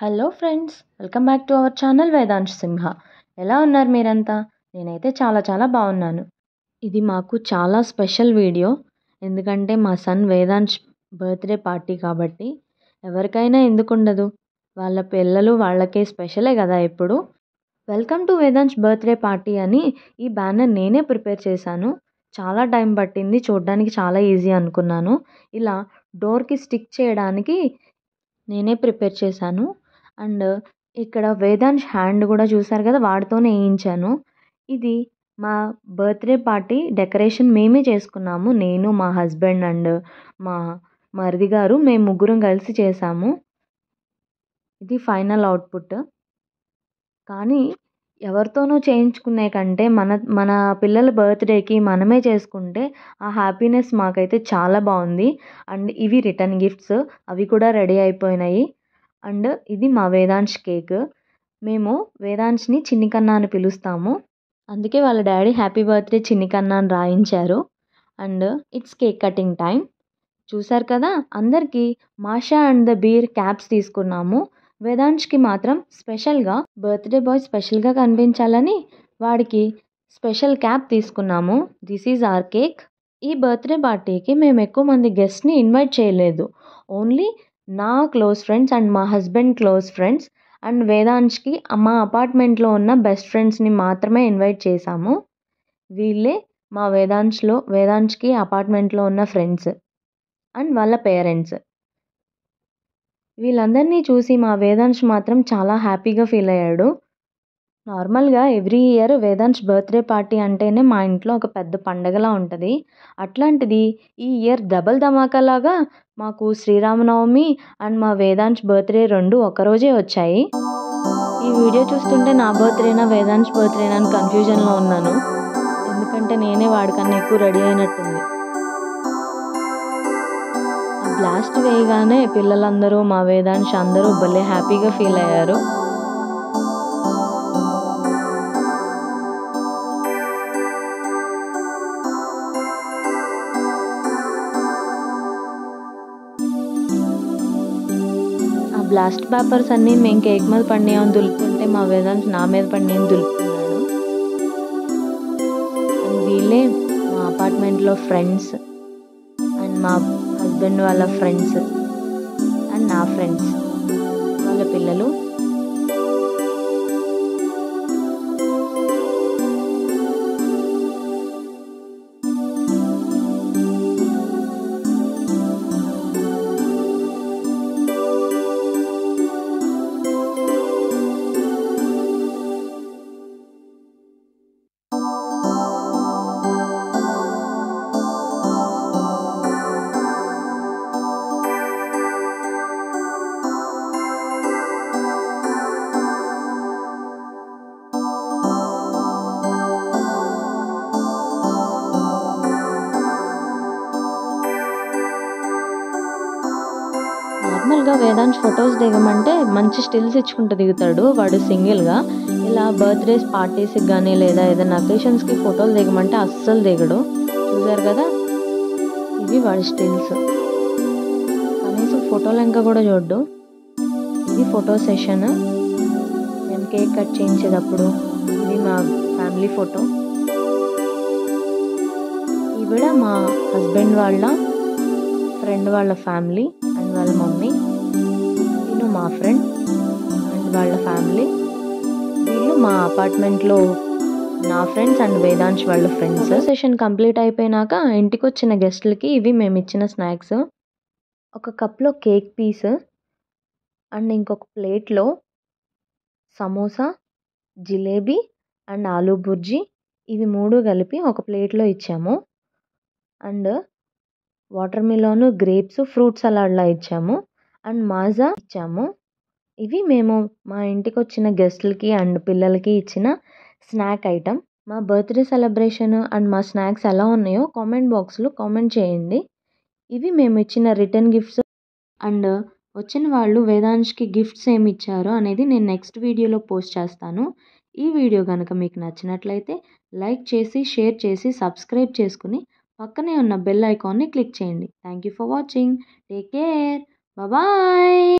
Hello friends, welcome back to our channel Vedansh Simha. ఎలా ఉన్నారు మీరంతా? నేనైతే చాలా బాగున్నాను. ఇది మాకు చాలా స్పెషల్ వీడియో. ఎందుకంటే మా సన్ వేదాంశ్ బర్త్డే పార్టీ కాబట్టి ఎవరికైనా ఎందుకు ఉండదు, వాళ్ళ పిల్లలు వాళ్ళకే స్పెషలే కదా ఎప్పుడు. Welcome to Vedansh birthday party అని ఈ బ్యానర్ నేనే ప్రిపేర్ చేశాను. చాలా టైం పట్టింది, చూడడానికి చాలా ఈజీ అనుకున్నాను. ఇలా డోర్కి స్టిక్ చేయడానికి నేనే ప్రిపేర్ చేశాను. అండ్ ఇక్కడ వేదాంశ్ హ్యాండ్ కూడా చూసారు కదా, వాడితోనే వేయించాను. ఇది మా బర్త్డే పార్టీ డెకరేషన్ మేమే చేసుకున్నాము. నేను, మా హస్బెండ్ అండ్ మా మరిది గారు, మేము ముగ్గురం కలిసి చేసాము. ఇది ఫైనల్ అవుట్పుట్. కానీ ఎవరితోనో చేయించుకునే కంటే మన పిల్లల బర్త్డేకి మనమే చేసుకుంటే ఆ హ్యాపీనెస్ మాకైతే చాలా బాగుంది. అండ్ ఇవి రిటర్న్ గిఫ్ట్స్, అవి కూడా రెడీ అయిపోయినాయి. అండ్ ఇది మా వేదాంశ్ కేక్. మేము వేదాంశ్ని చిన్ని కన్నా అని పిలుస్తాము, అందుకే వాళ్ళ డాడీ హ్యాపీ బర్త్డే చిన్ని కన్నా అని రాయించారు. And it's cake cutting time. చూసారు కదా, అందరికీ Masha and the bear caps తీసుకున్నాము. వేదాంశ్కి మాత్రం స్పెషల్గా బర్త్డే బాయ్ స్పెషల్గా కనిపించాలని వాడికి స్పెషల్ క్యాప్ తీసుకున్నాము. This is our cake. ఈ బర్త్డే పార్టీకి మేము ఎక్కువ మంది గెస్ట్ని ఇన్వైట్ చేయలేదు. ఓన్లీ నా క్లోజ్ ఫ్రెండ్స్ అండ్ మా హస్బెండ్ క్లోజ్ ఫ్రెండ్స్ అండ్ వేదాంశ్కి మా అపార్ట్మెంట్లో ఉన్న బెస్ట్ ఫ్రెండ్స్ని మాత్రమే ఇన్వైట్ చేశాము. వీళ్ళే మా వేదాంశ్కి అపార్ట్మెంట్లో ఉన్న ఫ్రెండ్స్ అండ్ వాళ్ళ పేరెంట్స్. వీళ్ళందరినీ చూసి మా వేదాంశ్ మాత్రం చాలా హ్యాపీగా ఫీల్ అయ్యాడు. నార్మల్గా every year Vedansh birthday party అంటేనే మా ఇంట్లో ఒక పెద్ద పండగలా ఉంటుంది. అట్లాంటిది ఈ ఇయర్ డబల్ ధమాకాలాగా మాకు శ్రీరామనవమి అండ్ మా వేదాంశ్ బర్త్డే రెండు ఒకరోజే వచ్చాయి. ఈ వీడియో చూస్తుంటే నా బర్త్డేనా వేదాంశ్ బర్త్డేనా అని కన్ఫ్యూజన్లో ఉన్నాను. ఎందుకంటే నేనే వాడికన్నా ఎక్కువ రెడీ అయినట్టుంది. ఆ బ్లాస్ట్ వేయగానే పిల్లలందరూ, మా వేదాంశ్ అందరూ భలే హ్యాపీగా ఫీల్ అయ్యారు. బ్లాస్ట్ పేపర్స్ అన్నీ మేము కేక్ మీద పడినాయని దులుపుతుంటే మా వేదాంశ్ నా మీద పడినాయని దులుపుతున్నాడు. అండ్ వీళ్ళే మా అపార్ట్మెంట్లో ఫ్రెండ్స్ అండ్ మా హస్బెండ్ వాళ్ళ ఫ్రెండ్స్ అండ్ నా ఫ్రెండ్స్ వాళ్ళ పిల్లలు. నార్మల్గా వేదాంశ్ ఫొటోస్ దిగమంటే మంచి స్టిల్స్ ఇచ్చుకుంటూ దిగుతాడు వాడు సింగిల్గా. ఇలా బర్త్డేస్ పార్టీస్కి కానీ లేదా ఏదైనా అకేషన్స్కి ఫోటోలు దిగమంటే అస్సలు దిగడు. చూసారు కదా, ఇవి వాడి స్టిల్స్. కనీసం ఫోటోలు ఇంకా కూడా చూడ్డు. ఇది ఫోటో సెషన్ మేము కేక్ కట్ చేయించేటప్పుడు. ఇది మా ఫ్యామిలీ ఫోటో. ఈవిడ మా హస్బెండ్ వాళ్ళ ఫ్రెండ్ వాళ్ళ ఫ్యామిలీ అండ్ వాళ్ళ మమ్మీ. నేను మా ఫ్రెండ్ అండ్ వాళ్ళ ఫ్యామిలీ. వీళ్ళు మా అపార్ట్మెంట్లో నా ఫ్రెండ్స్ అండ్ వేదాంశ్ వాళ్ళ ఫ్రెండ్స్. సెషన్ కంప్లీట్ అయిపోయినాక ఇంటికి వచ్చిన గెస్ట్లకి ఇవి మేము ఇచ్చిన స్నాక్స్. ఒక కప్లో కేక్ పీస్ అండ్ ఇంకొక ప్లేట్లో సమోసా, జిలేబీ అండ్ ఆలూ బుర్జీ, ఇవి మూడు కలిపి ఒక ప్లేట్లో ఇచ్చాము. And watermelon, grapes, fruit సలాడ్లా ఇచ్చాము. అండ్ మాజా ఇచ్చాము. ఇవి మేము మా ఇంటికి వచ్చిన గెస్ట్లకి అండ్ పిల్లలకి ఇచ్చిన స్నాక్ ఐటమ్. మా బర్త్డే సెలబ్రేషన్ అండ్ మా స్నాక్స్ ఎలా ఉన్నాయో కామెంట్ బాక్స్లో కామెంట్ చేయండి. ఇవి మేము ఇచ్చిన రిటర్న్ గిఫ్ట్స్. అండ్ వచ్చిన వాళ్ళు వేదాంశ్కి గిఫ్ట్స్ ఏమి ఇచ్చారో అనేది నేను నెక్స్ట్ వీడియోలో పోస్ట్ చేస్తాను. ఈ వీడియో కనుక మీకు నచ్చినట్లయితే లైక్ చేసి, షేర్ చేసి, సబ్స్క్రైబ్ చేసుకుని పక్కనే ఉన్న బెల్ ఐకాన్ని క్లిక్ చేయండి. Thank you for watching. Take care. Bye.